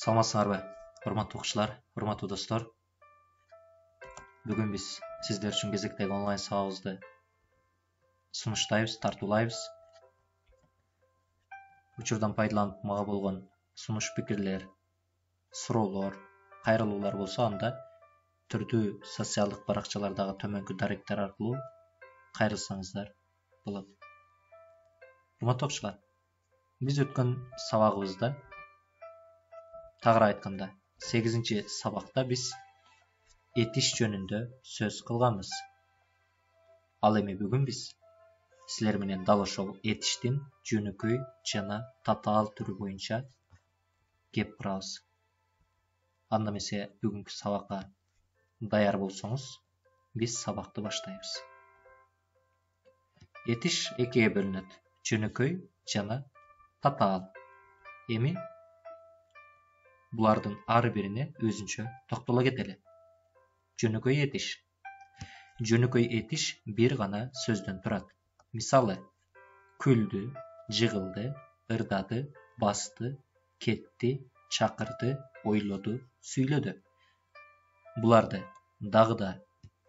Саламатсыңарбы, урматтуу окуучулар, урматтуу достор. Бүгүн биз сиздер үчүн кезектеги онлайн сабагыбызды сунуштайбыз, тартуулайбыз. Учурдан пайдаланып мага болгон сунуш пикирлер, суроолор, кайрылуулар болсо, анда түрдүү социалдык баракчалардагы төмөнкү даректер аркылуу кайрылсаңыздар болот. Урматтуу окуучулар, биз өткөн сабагыбызда, тагыраак айтканда 8-чи сабакта биз этиш жөнүндө сөз кылганбыз. Ал эми бүгүн биз силер менен дал ошол этиштин жөнөкөй жана татаал түрү боюнча кеп курабыз. Анда эмесе бүгүнкү сабакка даяр болсоңуз, биз сабакты баштайбыз. Этиш экиге бөлүнөт: жөнөкөй жана татаал. Эми булардын ар бирине өзүнчө токтоло кетели. Жөнөкөй этиш. Жөнөкөй этиш бир гана сөздөн турат. Мисалы, күлдү, жыгылды, ырдады, басты, кетти, чакырды, ойлоду, сүйлөдү. Буларды дагы да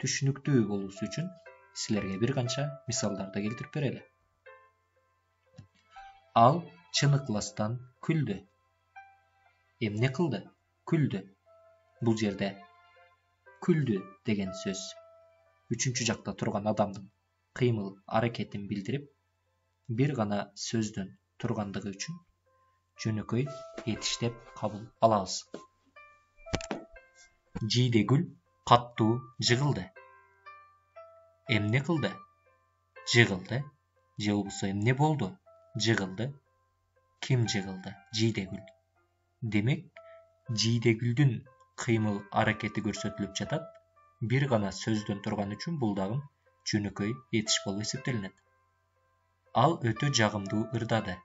түшүнүктүү болуусу үчүн силерге бир канча мисалдарды келтирип берели. Ал чыныкластан күлдү. Эмне кылды? Күлдү. Бул жерде күлдү деген сөз үчүнчү жакта турган адамдын кыймыл аракетин билдирип, бир гана сөздөн тургандыгы үчүн жөнөкөй этиш деп кабыл алабыз. Жийдегүл каттуу жыгылды. Эмне кылды? Жыгылды. Же болбосо эмне болду? Жыгылды. Ким жыгылды? Жийдегүл. Демек, жийдегүлдүн кыймыл аракети көрсөтүлүп жатат. Бир гана сөздөн турган үчүн бул дагы жөнөкөй этиш болуп эсептелинет. Ал өтө жагымдуу ырдады.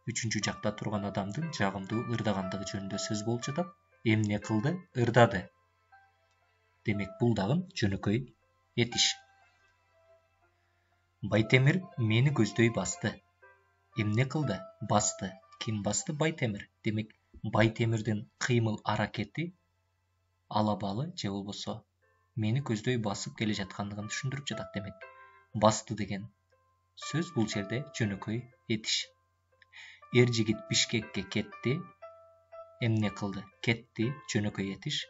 Үчүнчү жакта турган адамдын жагымдуу ырдагандыгы жөнүндө сөз болуп жатат. Эмне кылды? Ырдады. Демек, бул дагы жөнөкөй этиш. Байтемир мени көздөй басты. Эмне кылды? Басты. Ким басты? Байтемир. Демек, Байтемирдин кыймыл аракети алабалы же болбосо мени көздөй басып келе жаткандыгын түшүндүрүп жатат. Демек, басты деген сөз бул жерде жөнөкөй этиш. Эр жигит Бишкекке кетти. Эмне кылды? Кетти. Жөнөкөй этиш.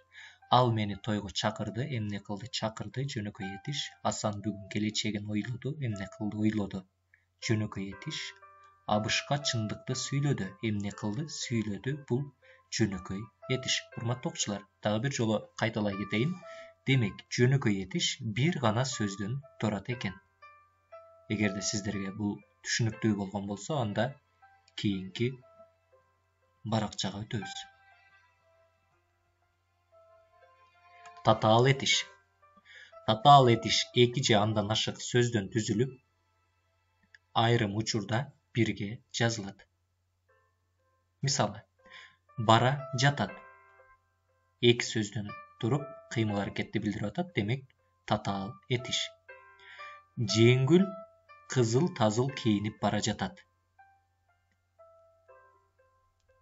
Ал мени тойго чакырды. Эмне кылды? Чакырды. Жөнөкөй этиш. Асан бүгүн келечегин ойлоду. Эмне кылды? Ойлоду. Жөнөкөй этиш. Абышка чындыкты сүйлөдү. Эмне кылды? Сүйлөдү. Бул жөнөкөй этиш. Урматтуу окуучулар, дагы бир жолу кайталай кетейин. Демек, жөнөкөй этиш бир гана сөздөн турат экен. Эгерде сиздерге бул түшүнүктүү болгон болсо, анда кийинки баракчага өтөбүз. Татаал этиш. Татаал этиш эки же андан ашык сөздөн түзүлүп, айрым учурда бирге жазылат. Мисалы, бара жатат. Эки сөздөн туруп кыймыл аракетти билдирип атат. Демек, татаал этиш. Жеңгүл кызыл тазыл кийинип бара жатат.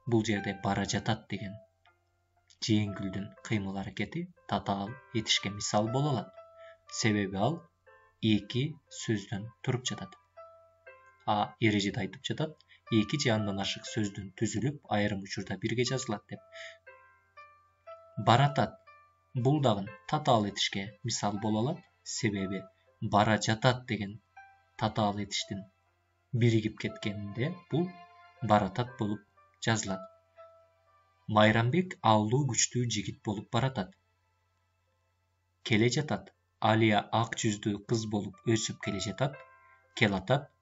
Бул жерде бара жатат деген жеңгүлдүн кыймыл аракети татаал этишке мисал боло алат. Себеби ал эки сөздөн туруп жатат. Эрежеде айтып жатат, эки же андан ашык сөздөн түзүлүп, айрым учурда бирге жазылат деп. Баратат. Бул дагы татаал этишке мисал боло алат. Себеби бара жатат деген татаал этиштин биригип кеткенинде бул баратат болуп жазылат. Майрамбек аллуу күчтүү жигит болуп баратат. Келе жатат. Алия ак жүздүү кыз болуп өсүп келе жатат. Келатат.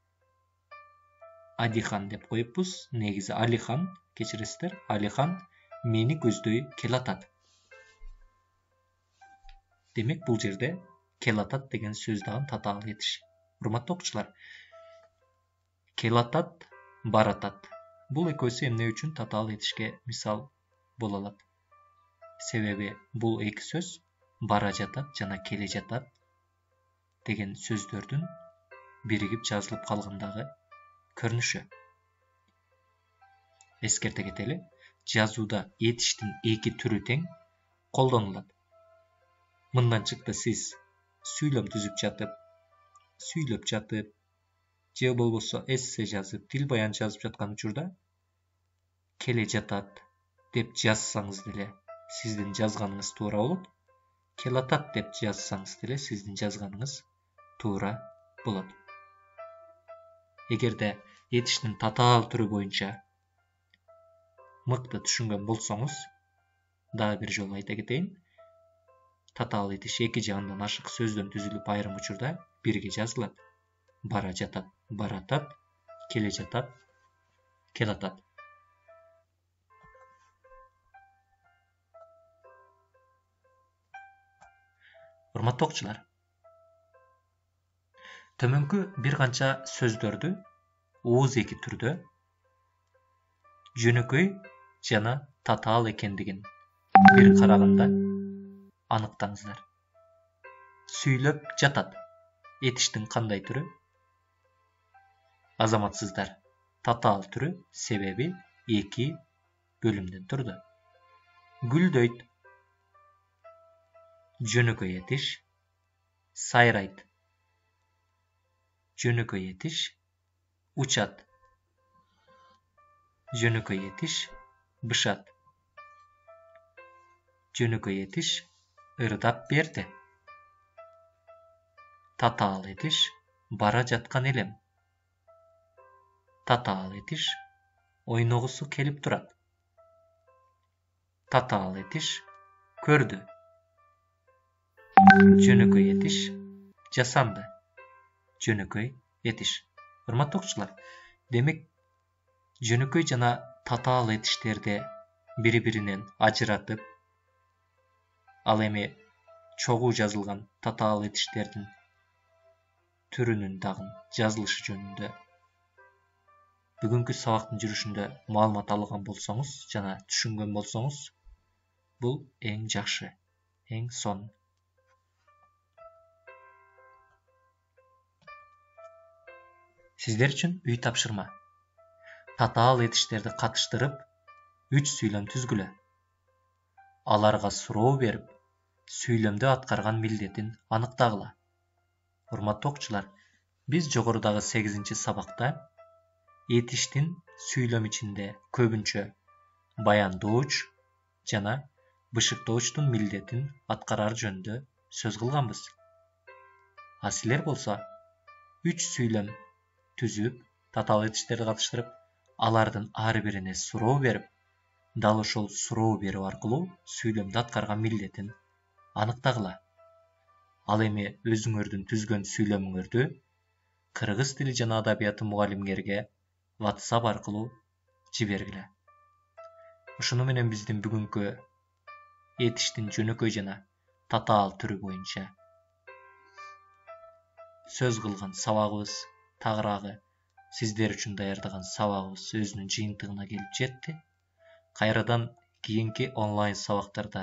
Адихан деп коюппуз. Негизи Алихан, кечиресиздер, Алихан мени көздөй келатат. Демек, бул жерде келатат деген сөз дагы татаал этиш. Урматтуу окуучулар, келатат, баратат. Бул экөөсү эмне үчүн татаал этишке мисал боло алат? Себеби бул эки сөз бара жатат жана келе жатат деген сөздөрдүн биригип жазылып калгандагы көрүнүшү. Эскерте кетели. жазууда етиштин эки түрү тең колдонулат. Мындан чыкты сиз сүйлөм түзүп жатып, сүйлөп жатып, же болбосо эссе жазып, тил баян жазып жаткан учурда келе жатат деп жазсаңыз деле сиздин жазганыңыз туура болот. Келатат деп жазсаңыз деле сиздин жазганыңыз туура болот. Эгерде етиштин татаал түрү боюнча мыкты түшүнгөн болсоңуз, дагы бир жолу айта кетейин. Татаал етиш эки жагынан ашык сөздөн түзүлүп айрым учурда бирге жазылат. Бара жатат, баратат, келе жатат, келатат. Урматтуу окуучулар, төмөнкү бир канча сөздөрдү ооз эки түрдө жөнөкөй жана татаал экендигин бир караганда аныктаңыздар. Сүйлөп жатат этиштин кандай түрү? Азаматсыздар, татаал түрү, себеби эки бөлүмдөн турду. Гүлдөйт жөнөкөй этиш, сайрайт жөнөкөй этиш, учат жөнөкөй этиш, бышат жөнөкөй этиш, ырдап берди. Татаал этиш, бара жаткан элем. Татаал этиш, ойногусу келип турат. Татаал этиш, көрдү. Жөнөкөй этиш, жасанды. Жөнөкөй этиш. Урматтуу окуучулар, демек жөнөкөй жана татаал этиштерди бири-биринен ажыратып, ал эми чогуу жазылган татаал этиштердин түрүнүн дагы жазылышы жөнүндө бүгүнкү сабактын жүрүшүндө маалымат алган болсоңуз жана түшүнгөн болсоңуз, бул эң жакшы, эң сонун. Сиздер үчүн үй тапшырма. Татаал этиштерди катыштырып, 3 сүйлөм түзгүлө. Аларга суроо берип, сүйлөмдө аткарган милдетин аныктагыла. Урматтуу окуучулар, биз жогорудагы 8-сабакта этиштин сүйлөм ичинде көбүнчө баяндооч жана бышыктоочтун милдетин аткарар жөнүндө сөз кылганбыз. А силер болсо 3 сүйлөм түзүп, татаал этиштерди катыштырып, алардын ар бирине суроо берип, дал ошол суроо берүү аркылуу сүйлөмдө аткарган милдетин аныктагыла. Ал эми өзүңөрдүн түзгөн сүйлөмүңөрдү кыргыз тили жана адабияты мугалимгерге WhatsApp аркылуу жибергиле. Ушуну менен биздин бүгүнкү этиштин жөнөкөй жана татаал түрү боюнча сөз кылган сабагыбыз, тагыраагы сиздер үчүн даярдаган сабагыбыз өзүнүн жыйынтыгына келип жетти. Кайрадан кийинки онлайн сабактарда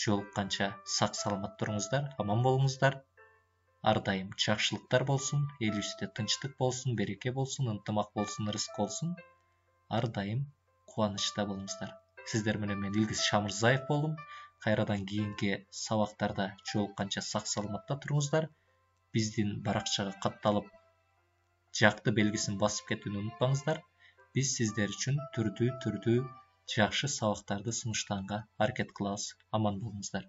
жолукканча сак саламат туруңуздар, аман болуңуздар. Ар дайым жакшылыктар болсун, элибизде тынчтык болсун, береке болсун, ынтымак болсун, ырыскы болсун. Ар дайым кубанычта болуңуздар. Сиздер менен мен Илгиз Шамырзаев болдум. Кайрадан кийинки сабактарда жолукканча сак саламатта туруңуздар. Биздин баракчага катталып, жакты белгисин басып кетүүнү унутпаңыздар. Биз сиздер үчүн түрдүү жакшы сабактарды сунуштаганга аракет кылабыз. Аман болуңуздар.